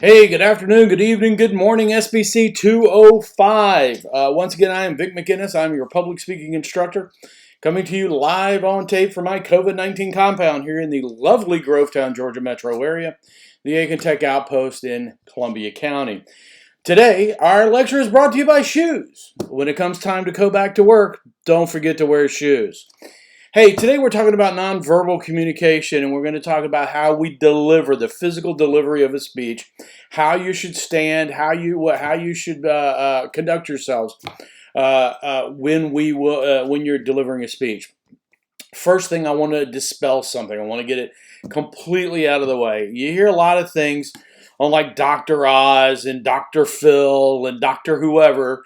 Hey, good afternoon, good evening, good morning, SPC205. Once again, I am Vic McInnes. I'm your public speaking instructor, coming to you live on tape from my COVID-19 compound here in the lovely Grovetown, Georgia metro area, the Aiken Tech Outpost in Columbia County. Today, our lecture is brought to you by shoes. When it comes time to go back to work, don't forget to wear shoes. Hey, today we're talking about nonverbal communication, and we're going to talk about how we deliver the physical delivery of a speech, how you should stand, how you should conduct yourselves when you're delivering a speech. First thing, I want to dispel something. I want to get it completely out of the way. You hear a lot of things on like Dr. Oz and Dr. Phil and Dr. whoever,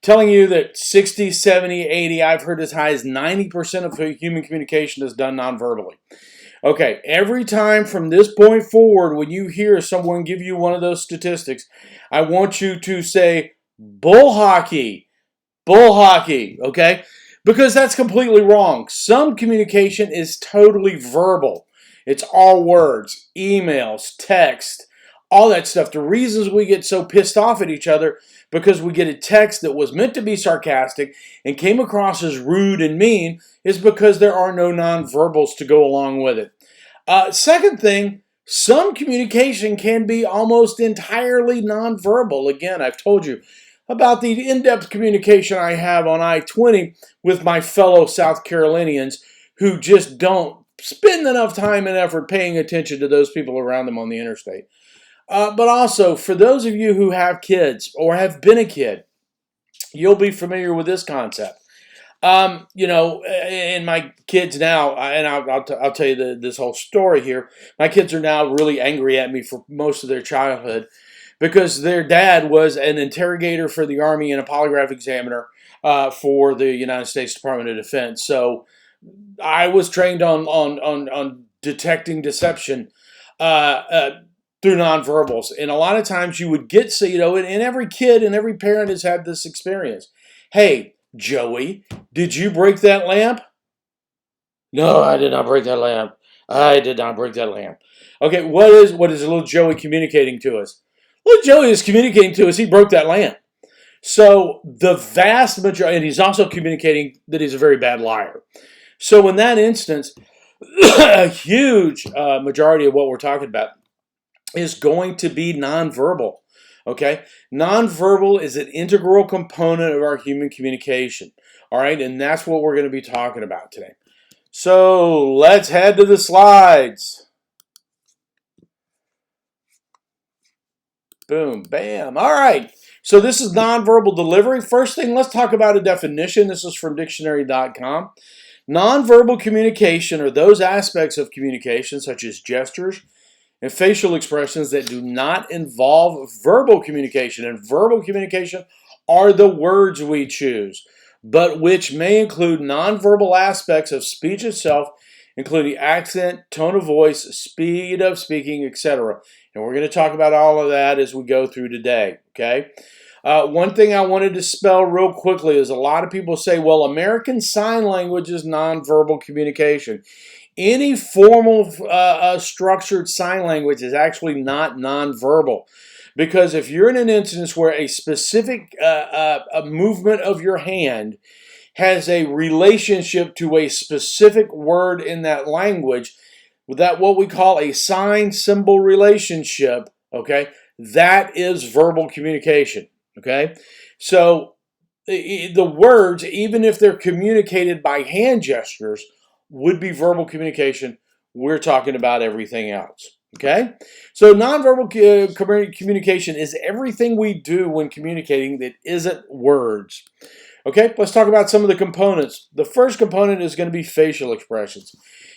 telling you that 60, 70, 80, I've heard as high as 90% of human communication is done non-verbally. Okay, every time from this point forward, when you hear someone give you one of those statistics, I want you to say, bull hockey, okay? Because that's completely wrong. Some communication is totally verbal. It's all words, emails, text, all that stuff. The reasons we get so pissed off at each other because we get a text that was meant to be sarcastic and came across as rude and mean is because there are no nonverbals to go along with it. Second thing, some communication can be almost entirely nonverbal. Again, I've told you about the in-depth communication I have on I-20 with my fellow South Carolinians who just don't spend enough time and effort paying attention to those people around them on the interstate. But also, for those of you who have kids or have been a kid, you'll be familiar with this concept. And my kids now, and I'll tell you this whole story here. My kids are now really angry at me for most of their childhood because their dad was an interrogator for the Army and a polygraph examiner for the United States Department of Defense. So I was trained on detecting deception through nonverbals. And a lot of times you would get, and every kid and every parent has had this experience. Hey, Joey, did you break that lamp? No, I did not break that lamp. I did not break that lamp. Okay, what is little Joey communicating to us? Little Joey is communicating to us he broke that lamp. So the vast majority, and he's also communicating that he's a very bad liar. So in that instance, a huge majority of what we're talking about is going to be nonverbal. Okay? Nonverbal is an integral component of our human communication. All right? And that's what we're going to be talking about today. So let's head to the slides. Boom, bam. All right. So this is nonverbal delivery. First thing, let's talk about a definition. This is from dictionary.com. Nonverbal communication are those aspects of communication, such as gestures and facial expressions, that do not involve verbal communication. And verbal communication are the words we choose, but which may include nonverbal aspects of speech itself, including accent, tone of voice, speed of speaking, etc. And we're going to talk about all of that as we go through today, okay? One thing I wanted to spell real quickly is a lot of people say, well, American Sign Language is nonverbal communication. Any formal structured sign language is actually not nonverbal, because if you're in an instance where a specific a movement of your hand has a relationship to a specific word in that language, that what we call a sign symbol relationship, okay, that is verbal communication, okay? So the words, even if they're communicated by hand gestures, would be verbal communication. We're talking about everything else, okay? So nonverbal communication is everything we do when communicating that isn't words. Okay, let's talk about some of the components. The first component is going to be facial expressions.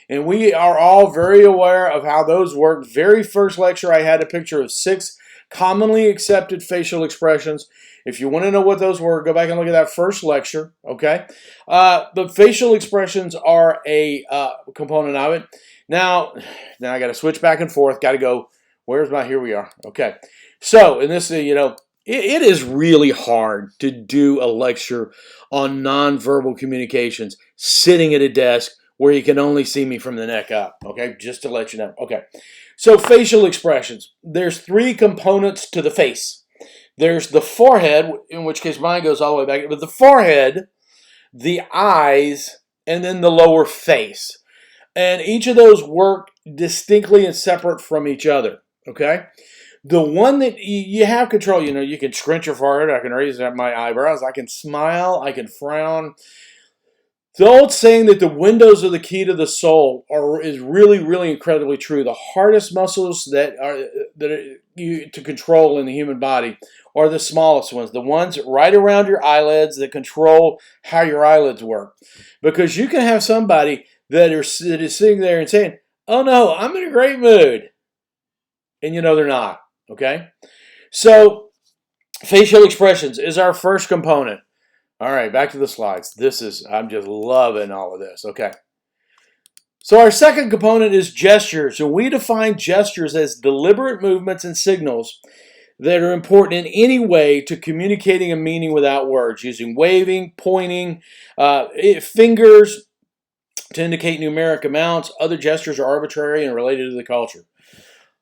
And we are all very aware of how those work. Very first lecture, I had a picture of 6 commonly accepted facial expressions. If you want to know what those were, go back and look at that first lecture, okay? But facial expressions are a component of it. Now I got to switch back and forth. Got to go, here we are. Okay. So, in this, it is really hard to do a lecture on nonverbal communications sitting at a desk where you can only see me from the neck up, okay? Just to let you know. Okay, so facial expressions. There's 3 components to the face. There's the forehead, in which case mine goes all the way back, but the forehead, the eyes, and then the lower face. And each of those work distinctly and separate from each other, okay? The one that you have control, you can scrunch your forehead, I can raise up my eyebrows, I can smile, I can frown. The old saying that the windows are the key to the soul is really, really incredibly true. The hardest muscles that are to control in the human body are the smallest ones, the ones right around your eyelids that control how your eyelids work. Because you can have somebody that is sitting there and saying, "Oh no, I'm in a great mood," and they're not. Okay, so facial expressions is our first component. All right, back to the slides. I'm just loving all of this. Okay. So our second component is gestures. And we define gestures as deliberate movements and signals that are important in any way to communicating a meaning without words, using waving, pointing, fingers to indicate numeric amounts. Other gestures are arbitrary and related to the culture.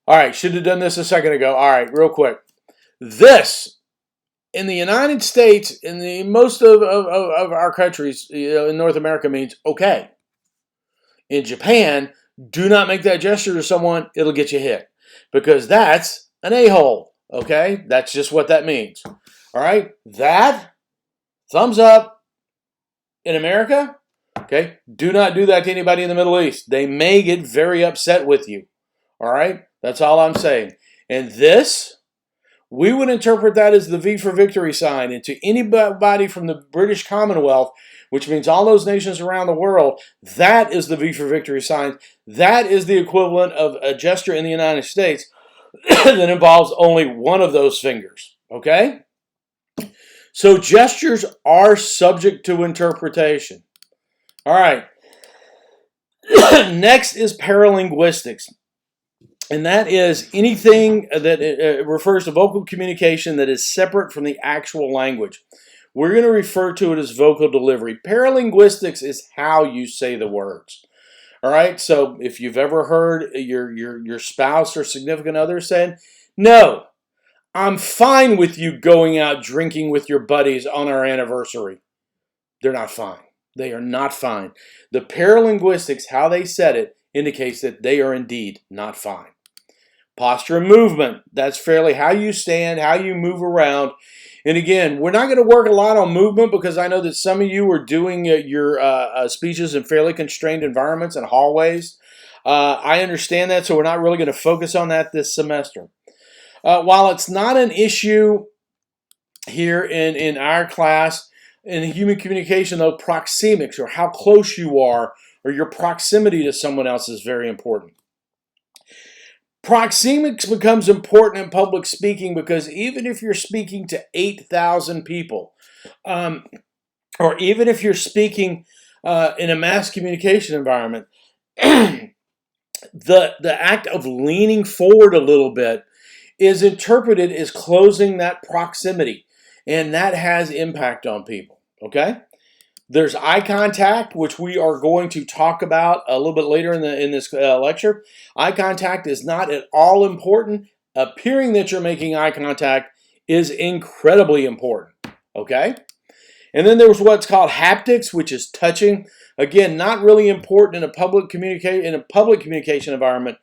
All right, should have done this a second ago. All right, real quick. This in the United States, in most of our countries, in North America, means okay. In Japan, do not make that gesture to someone; it'll get you hit, because that's an a-hole. Okay, that's just what that means. All right, that thumbs up in America. Okay, do not do that to anybody in the Middle East. They may get very upset with you. All right, that's all I'm saying. And this, we would interpret that as the V for victory sign. And to anybody from the British Commonwealth, which means all those nations around the world, that is the V for victory sign. That is the equivalent of a gesture in the United States that involves only one of those fingers. Okay? So gestures are subject to interpretation. All right. Next is paralinguistics. And that is anything that refers to vocal communication that is separate from the actual language. We're going to refer to it as vocal delivery. Paralinguistics is how you say the words. All right, so if you've ever heard your spouse or significant other saying, "No, I'm fine with you going out drinking with your buddies on our anniversary," they're not fine. They are not fine. The paralinguistics, how they said it, indicates that they are indeed not fine. Posture and movement, that's fairly how you stand, how you move around. And again, we're not going to work a lot on movement because I know that some of you are doing your speeches in fairly constrained environments and hallways. I understand that, so we're not really going to focus on that this semester. While it's not an issue here in our class, in human communication, though, proxemics, or how close you are, or your proximity to someone else, is very important. Proxemics becomes important in public speaking because even if you're speaking to 8,000 people, or even if you're speaking in a mass communication environment, the act of leaning forward a little bit is interpreted as closing that proximity, and that has impact on people, okay? There's eye contact, which we are going to talk about a little bit later in this lecture. Eye contact is not at all important. Appearing that you're making eye contact is incredibly important, okay? And then there was what's called haptics, which is touching. Again, not really important in a public communication environment,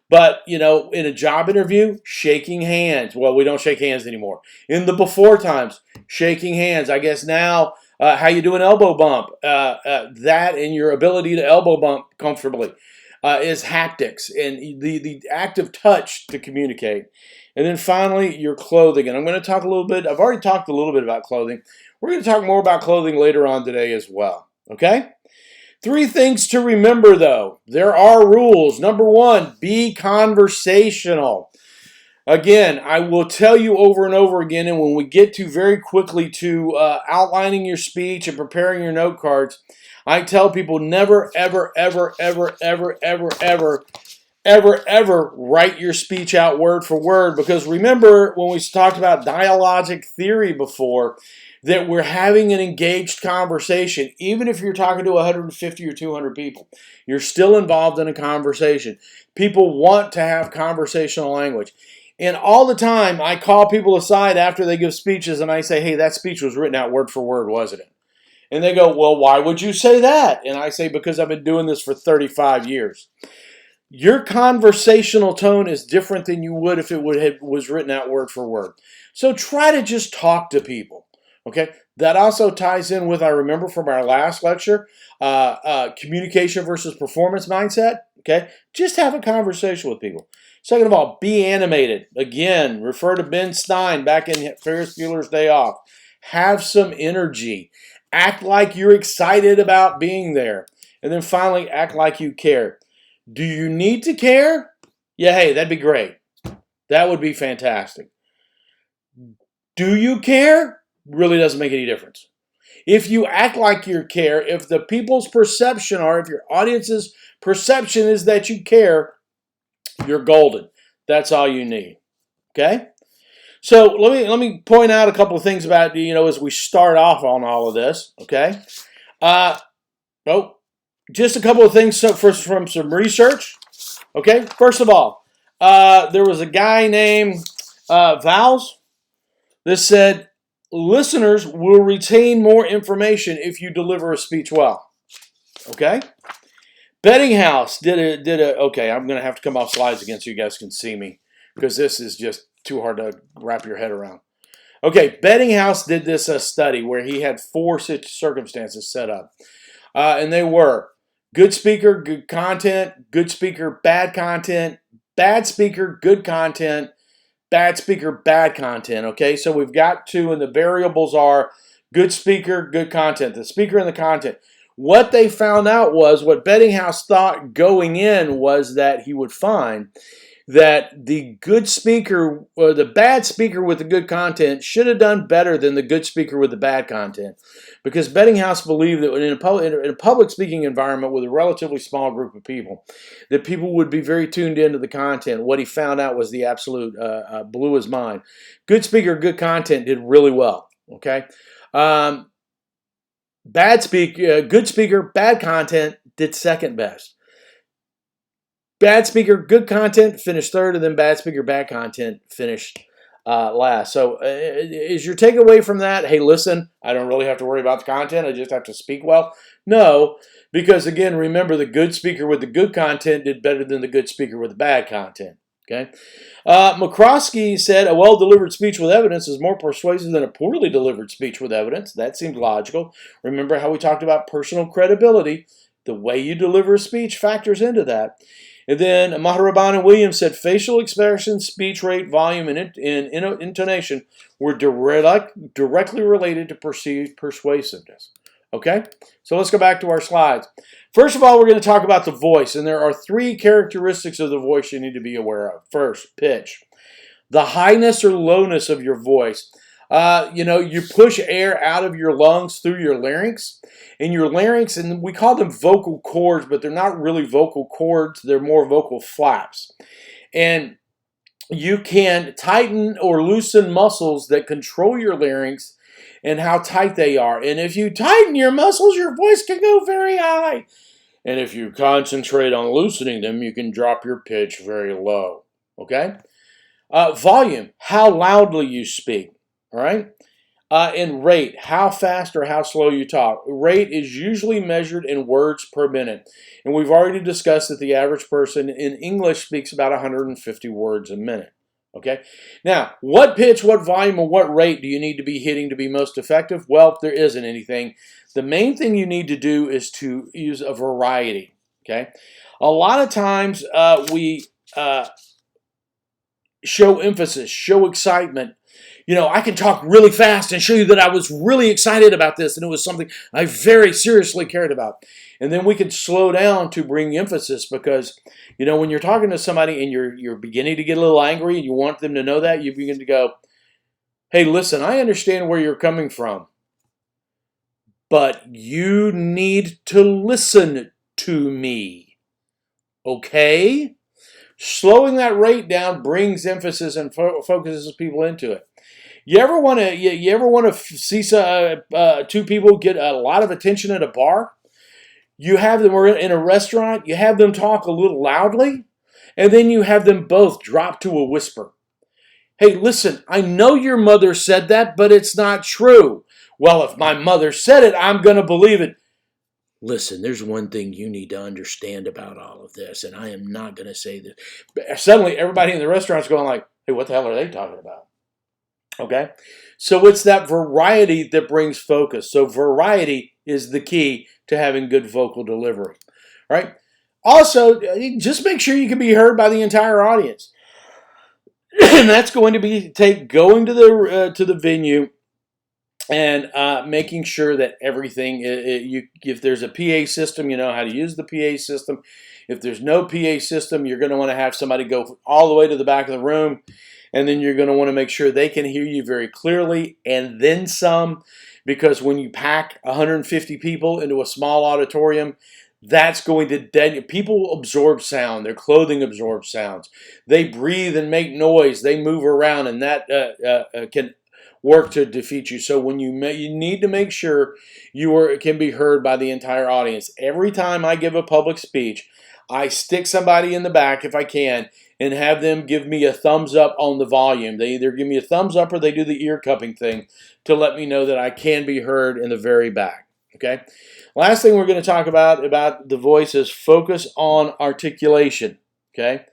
but in a job interview, shaking hands. Well, we don't shake hands anymore. In the before times, shaking hands. I guess now, how you do an elbow bump, that and your ability to elbow bump comfortably is haptics, and the act of touch to communicate. And then finally, your clothing. And I'm going to talk a little bit, I've already talked a little bit about clothing. We're going to talk more about clothing later on today as well, okay? 3 things to remember, though. There are rules. Number 1, be conversational. Again, I will tell you over and over again, and when we get to very quickly to outlining your speech and preparing your note cards, I tell people never, ever, ever, ever, ever, ever, ever, ever write your speech out word for word, because remember when we talked about dialogic theory before, that we're having an engaged conversation. Even if you're talking to 150 or 200 people, you're still involved in a conversation. People want to have conversational language. And all the time, I call people aside after they give speeches and I say, hey, that speech was written out word for word, wasn't it? And they go, well, why would you say that? And I say, because I've been doing this for 35 years. Your conversational tone is different than you would if it was written out word for word. So try to just talk to people. Okay, that also ties in with, I remember from our last lecture, communication versus performance mindset. Okay, just have a conversation with people. Second of all, be animated. Again, refer to Ben Stein back in Ferris Bueller's Day Off. Have some energy. Act like you're excited about being there. And then finally, act like you care. Do you need to care? Yeah, hey, that'd be great. That would be fantastic. Do you care? Really doesn't make any difference. If you act like you care, if the people's perception, or if your audience's perception is that you care, you're golden. That's all you need. Okay? So let me point out a couple of things about, as we start off on all of this. Okay? Just a couple of things from some research. Okay? First of all, there was a guy named Vowles that said, listeners will retain more information if you deliver a speech well. Okay? Bettinghouse did a okay, I'm going to have to come off slides again so you guys can see me, because this is just too hard to wrap your head around. Okay, Bettinghouse did this study where he had 4 circumstances set up. And they were good speaker, good content, good speaker, bad content, bad speaker, good content, bad speaker, bad content. Okay, so we've got 2, and the variables are good speaker, good content, the speaker and the content. What they found out was, what Bettinghouse thought going in was that he would find that the good speaker, or the bad speaker with the good content, should have done better than the good speaker with the bad content. Because Bettinghouse believed that in a public speaking environment with a relatively small group of people, that people would be very tuned into the content. What he found out was the absolute, blew his mind. Good speaker, good content did really well. Okay? Good speaker, bad content did second best. Bad speaker, good content finished third, and then bad speaker, bad content finished last. So is your takeaway from that, hey, listen, I don't really have to worry about the content, I just have to speak well? No, because again, remember, the good speaker with the good content did better than the good speaker with the bad content. Okay. McCroskey said a well-delivered speech with evidence is more persuasive than a poorly delivered speech with evidence. That seemed logical. Remember how we talked about personal credibility? The way you deliver a speech factors into that. And then Maharaban and Williams said facial expression, speech rate, volume, and intonation were directly related to perceived persuasiveness. Okay? So let's go back to our slides. First of all, we're going to talk about the voice, and there are 3 characteristics of the voice you need to be aware of. First, pitch. The highness or lowness of your voice. You push air out of your lungs through your larynx, and we call them vocal cords, but they're not really vocal cords, they're more vocal flaps. And you can tighten or loosen muscles that control your larynx and how tight they are. And if you tighten your muscles, your voice can go very high. And if you concentrate on loosening them, you can drop your pitch very low. Okay? Volume, how loudly you speak. All right? And rate, how fast or how slow you talk. Rate is usually measured in words per minute. And we've already discussed that the average person in English speaks about 150 words a minute. Okay? Now, what pitch, what volume, or what rate do you need to be hitting to be most effective? Well, there isn't anything. The main thing you need to do is to use a variety. Okay? A lot of times we show emphasis, show excitement. I can talk really fast and show you that I was really excited about this and it was something I very seriously cared about. And then we can slow down to bring emphasis, because, when you're talking to somebody and you're beginning to get a little angry and you want them to know that, you begin to go, hey, listen, I understand where you're coming from, but you need to listen to me. Okay? Slowing that rate down brings emphasis and focuses people into it. You ever want to see two people get a lot of attention at a bar? You have them, or in a restaurant, you have them talk a little loudly, and then you have them both drop to a whisper. Hey, listen, I know your mother said that, but it's not true. Well, if my mother said it, I'm going to believe it. Listen, there's one thing you need to understand about all of this, and I am not going to say this. But suddenly, everybody in the restaurant's going like, hey, what the hell are they talking about? Okay? So it's that variety that brings focus. So variety is the key to having good vocal delivery, right? Also, just make sure you can be heard by the entire audience. And that's going to be going to the venue and making sure that everything, if there's a PA system, you know how to use the PA system. If there's no PA system, you're going to want to have somebody go all the way to the back of the room, and then you're going to want to make sure they can hear you very clearly and then some, because when you pack 150 people into a small auditorium, that's going to people absorb sound. Their clothing absorbs sounds. They breathe and make noise. They move around, and that can work to defeat you. So when you need to make sure you can be heard by the entire audience. Every time I give a public speech, I stick somebody in the back if I can and have them give me a thumbs up on the volume. They either give me a thumbs up or they do the ear cupping thing to let me know that I can be heard in the very back. Okay. Last thing we're going to talk about the voice is focus on articulation. Okay.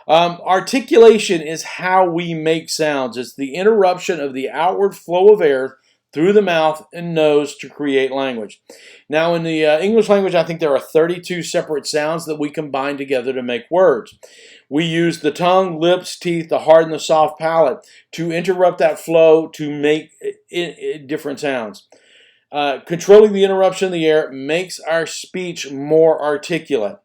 Articulation is how we make sounds. It's the interruption of the outward flow of air through the mouth and nose to create language. Now, in the English language, I think there are 32 separate sounds that we combine together to make words. We use the tongue, lips, teeth, the hard and the soft palate to interrupt that flow to make different sounds. Controlling the interruption of the air makes our speech more articulate.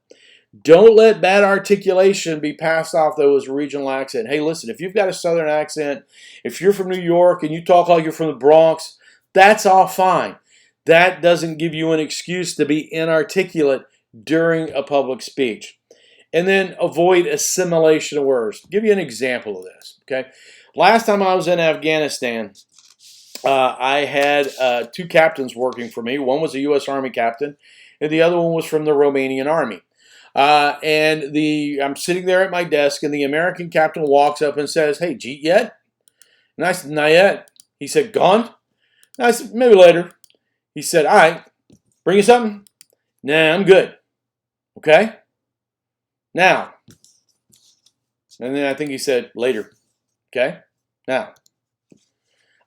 Don't let bad articulation be passed off, though, as a regional accent. Hey, listen, if you've got a southern accent, if you're from New York and you talk like you're from the Bronx, that's all fine. That doesn't give you an excuse to be inarticulate during a public speech. And then avoid assimilation of words. I'll give you an example of this. Okay, last time I was in Afghanistan, I had two captains working for me. One was a U.S. Army captain, and the other one was from the Romanian Army. I'm sitting there at my desk, and the American captain walks up and says, "Hey, Jeet yet?" And I said, "Not yet." He said, "Gone?" And I said, "Maybe later." He said, "All right, bring you something?" "Nah, I'm good." "Okay. Now." And then I think he said, "Later." "Okay. Now."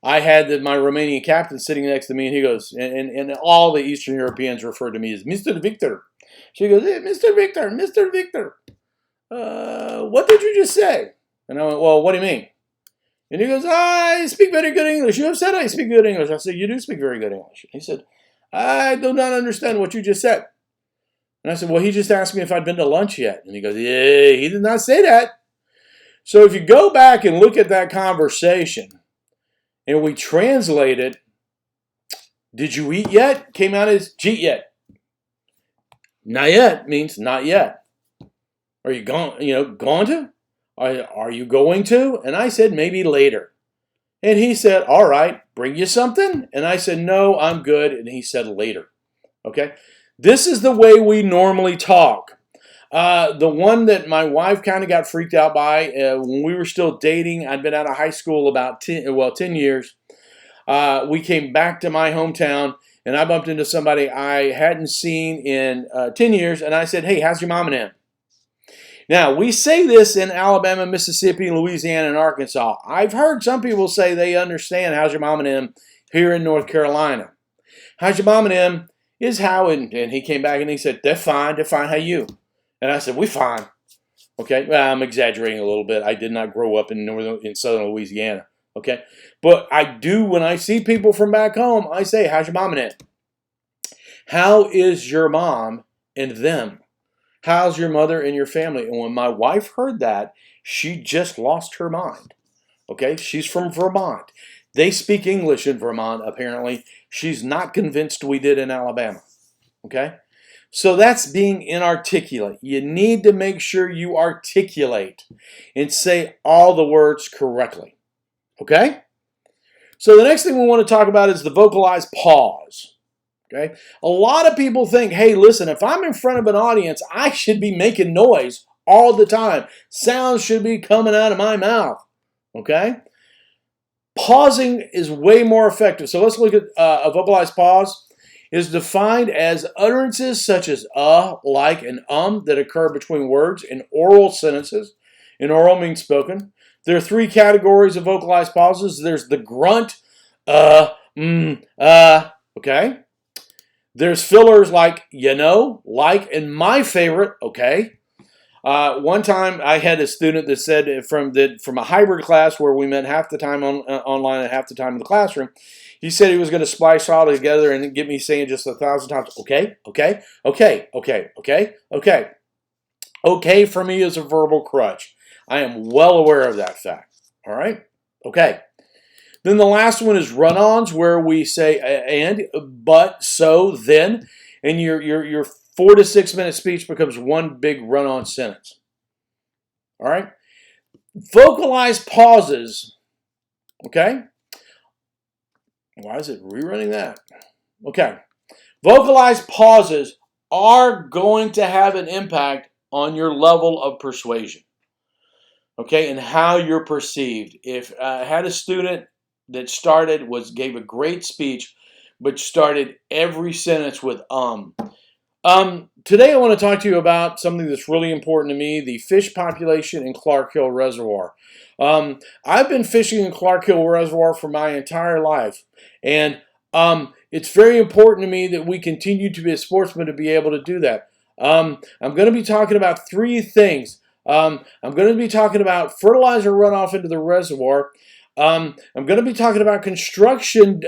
I had my Romanian captain sitting next to me, and he goes, and all the Eastern Europeans refer to me as Mr. Victor. She goes, "Hey, Mr. Victor, Mr. Victor, what did you just say?" And I went, "Well, what do you mean?" And he goes, "I speak very good English. You have said I speak good English." I said, "You do speak very good English." He said, "I do not understand what you just said." And I said, "Well, he just asked me if I'd been to lunch yet." And he goes, "Yeah, he did not say that." So if you go back and look at that conversation, and we translate it, "Did you eat yet?" came out as "Jeet yet." "Not yet" means not yet. Are you going to? Are you going to? And I said, "Maybe later." And he said, "All right, bring you something?" And I said, "No, I'm good." And he said, "Later." Okay? This is the way we normally talk. The one that my wife kind of got freaked out by when we were still dating, I'd been out of high school about 10 years. We came back to my hometown, and I bumped into somebody I hadn't seen in 10 years, and I said, "Hey, how's your mom and them?" Now, we say this in Alabama, Mississippi, Louisiana, and Arkansas. I've heard some people say they understand "how's your mom and them" here in North Carolina. "How's your mom and them" is how, and he came back and he said, they're fine, how you?" And I said, "We fine." Okay, well, I'm exaggerating a little bit. I did not grow up in southern Louisiana. Okay, but I do, when I see people from back home, I say, "How's your mom and them?" How is your mom and them? How's your mother and your family? And when my wife heard that, she just lost her mind. Okay, she's from Vermont. They speak English in Vermont, apparently. She's not convinced we did in Alabama. Okay? So that's being inarticulate. You need to make sure you articulate and say all the words correctly. Okay? So the next thing we want to talk about is the vocalized pause. Okay? A lot of people think, hey, listen, if I'm in front of an audience, I should be making noise all the time. Sounds should be coming out of my mouth. Okay? Pausing is way more effective. So let's look at a vocalized pause. Is defined as utterances such as like, and that occur between words in oral sentences. And oral means spoken. There are three categories of vocalized pauses. There's the grunt, okay? There's fillers like, like, and my favorite, okay? One time I had a student that said from a hybrid class where we met half the time online and half the time in the classroom, he said he was going to splice all together and get me saying just 1,000 times, okay, okay, okay, okay, okay, okay. Okay for me is a verbal crutch. I am well aware of that fact. All right? Okay. Then the last one is run-ons, where we say and, but, so, then, and your 4 to 6 minute speech becomes one big run-on sentence. All right? Vocalized pauses, okay? Why is it rerunning that? Okay. Vocalized pauses are going to have an impact on your level of persuasion, okay, and how you're perceived. If I had a student that gave a great speech, but started every sentence with Today I want to talk to you about something that's really important to me, the fish population in Clark Hill Reservoir. I've been fishing in Clark Hill Reservoir for my entire life, and it's very important to me that we continue to be a sportsman to be able to do that. I'm going to be talking about three things. I'm going to be talking about fertilizer runoff into the reservoir. I'm going to be talking about construction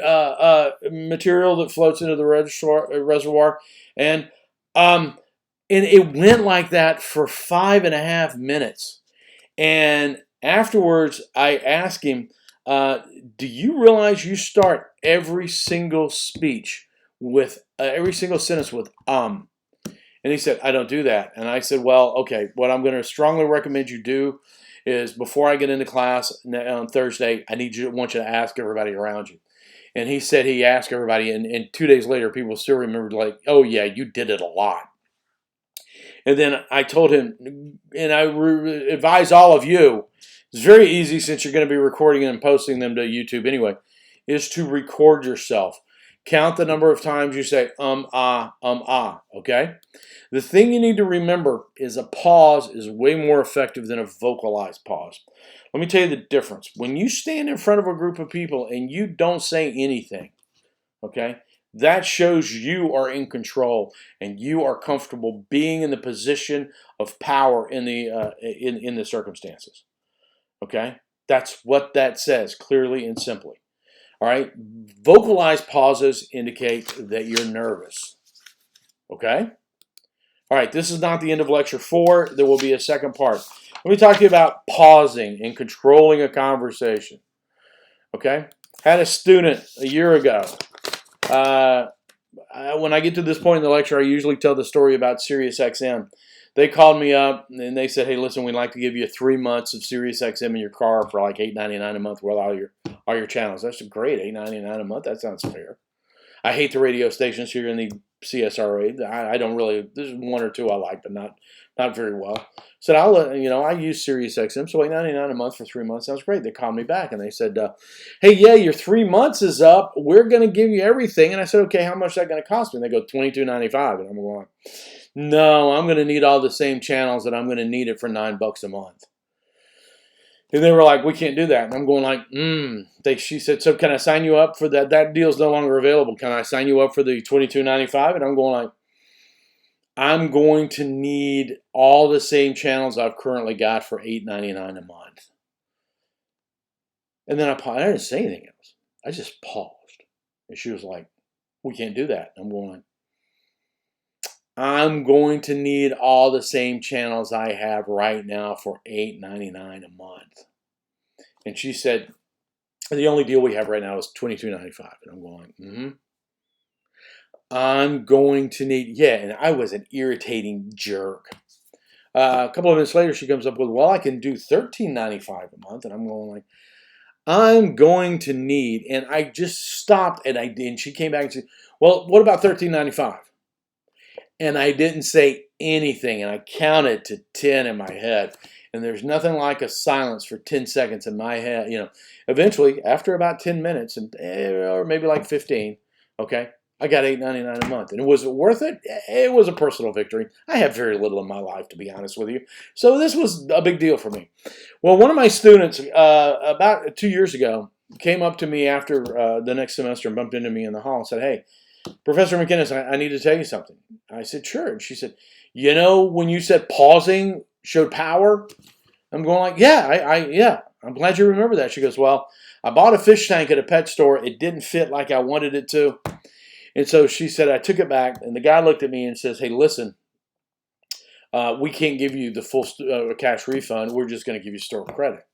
material that floats into the reservoir, and it went like that for 5.5 minutes. And afterwards, I asked him, do you realize you start every single speech with every single sentence with And he said, I don't do that. And I said, well, okay, what I'm going to strongly recommend you do is before I get into class on Thursday, want you to ask everybody around you. And he said he asked everybody, and 2 days later, people still remembered, like, oh, yeah, you did it a lot. And then I told him, and I advise all of you, it's very easy since you're going to be recording and posting them to YouTube anyway, is to record yourself. Count the number of times you say, okay? The thing you need to remember is a pause is way more effective than a vocalized pause. Let me tell you the difference. When you stand in front of a group of people and you don't say anything, okay, that shows you are in control and you are comfortable being in the position of power in the circumstances. Okay, that's what that says clearly and simply. All right, vocalized pauses indicate that you're nervous. Okay. All right, this is not the end of lecture 4. There will be a second part. Let me talk to you about pausing and controlling a conversation. Okay? Had a student a year ago. When I get to this point in the lecture, I usually tell the story about SiriusXM. They called me up and they said, hey, listen, we'd like to give you 3 months of SiriusXM in your car for like $8.99 a month with all your channels. That's great, $8.99 a month. That sounds fair. I hate the radio stations here in the CSRA. I don't really. There's 1 or 2 I like, but not very well. Said I use SiriusXM, so $8.99 a month for 3 months sounds great. They called me back and they said, "Hey, yeah, your 3 months is up. We're going to give you everything." And I said, "Okay, how much is that going to cost me?" And they go, $22.95, and I'm going, "No, I'm going to need all the same channels, and I'm going to need it for $9 a month." And they were like, we can't do that. And I'm going like, she said, so can I sign you up for that? That deal's no longer available. Can I sign you up for the $22.95? And I'm going like, I'm going to need all the same channels I've currently got for $8.99 a month. And then I didn't say anything else. I just paused. And she was like, we can't do that. And I'm going like, I'm going to need all the same channels I have right now for $8.99 a month. And she said, the only deal we have right now is $22.95. And I'm going, I'm going to need, yeah, and I was an irritating jerk. A couple of minutes later, she comes up with, well, I can do $13.95 a month. And I'm going like, I'm going to need, and I just stopped and she came back and said, well, what about $13.95? And I didn't say anything, and I counted to 10 in my head. And there's nothing like a silence for 10 seconds in my head. Eventually, after about 10 minutes, or maybe like 15, okay, I got $8.99 a month. And was it worth it? It was a personal victory. I have very little in my life, to be honest with you. So this was a big deal for me. Well, one of my students, about 2 years ago, came up to me after the next semester and bumped into me in the hall and said, hey, Professor McInnes, I need to tell you something. I said, sure. And she said, when you said pausing showed power, I'm going like, yeah, I'm glad you remember that. She goes, well, I bought a fish tank at a pet store. It didn't fit like I wanted it to. And so she said, I took it back. And the guy looked at me and says, hey, listen, we can't give you the full cash refund. We're just going to give you store credit.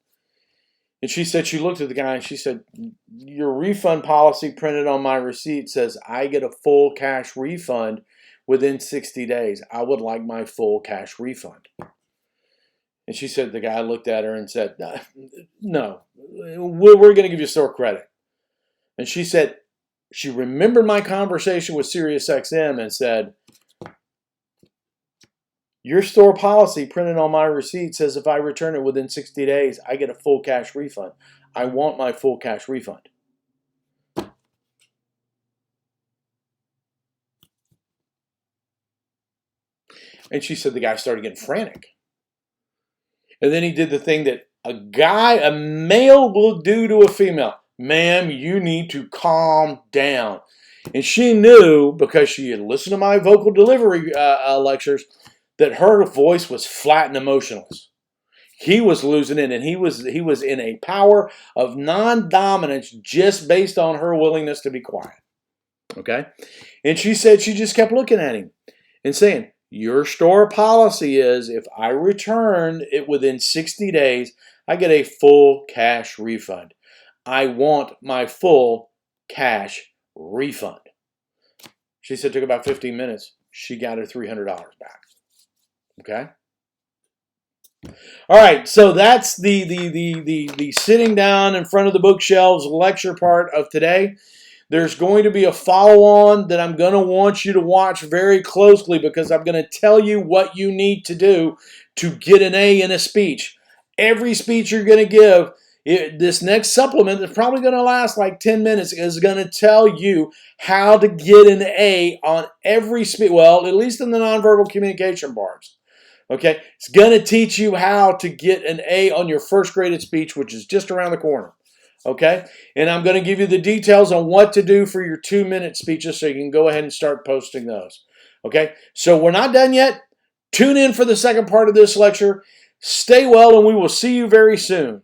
And she said, she looked at the guy and she said, your refund policy printed on my receipt says I get a full cash refund within 60 days. I would like my full cash refund. And she said, the guy looked at her and said, no, we're going to give you store credit. And she said, she remembered my conversation with SiriusXM and said, your store policy printed on my receipt says if I return it within 60 days, I get a full cash refund. I want my full cash refund. And she said the guy started getting frantic. And then he did the thing that a male will do to a female. Ma'am, you need to calm down. And she knew, because she had listened to my vocal delivery lectures, that her voice was flat and emotionless. He was losing it, and he was in a power of non-dominance just based on her willingness to be quiet. Okay? And she said she just kept looking at him and saying, your store policy is if I return it within 60 days, I get a full cash refund. I want my full cash refund. She said it took about 15 minutes. She got her $300 back. Okay? All right, so that's the sitting down in front of the bookshelves lecture part of today. There's going to be a follow-on that I'm going to want you to watch very closely because I'm going to tell you what you need to do to get an A in a speech. Every speech you're going to give, this next supplement that's probably going to last like 10 minutes is going to tell you how to get an A on every speech, well, at least in the nonverbal communication parts. Okay, it's going to teach you how to get an A on your first graded speech, which is just around the corner. Okay, and I'm going to give you the details on what to do for your 2-minute speeches so you can go ahead and start posting those. Okay, so we're not done yet. Tune in for the second part of this lecture. Stay well, and we will see you very soon.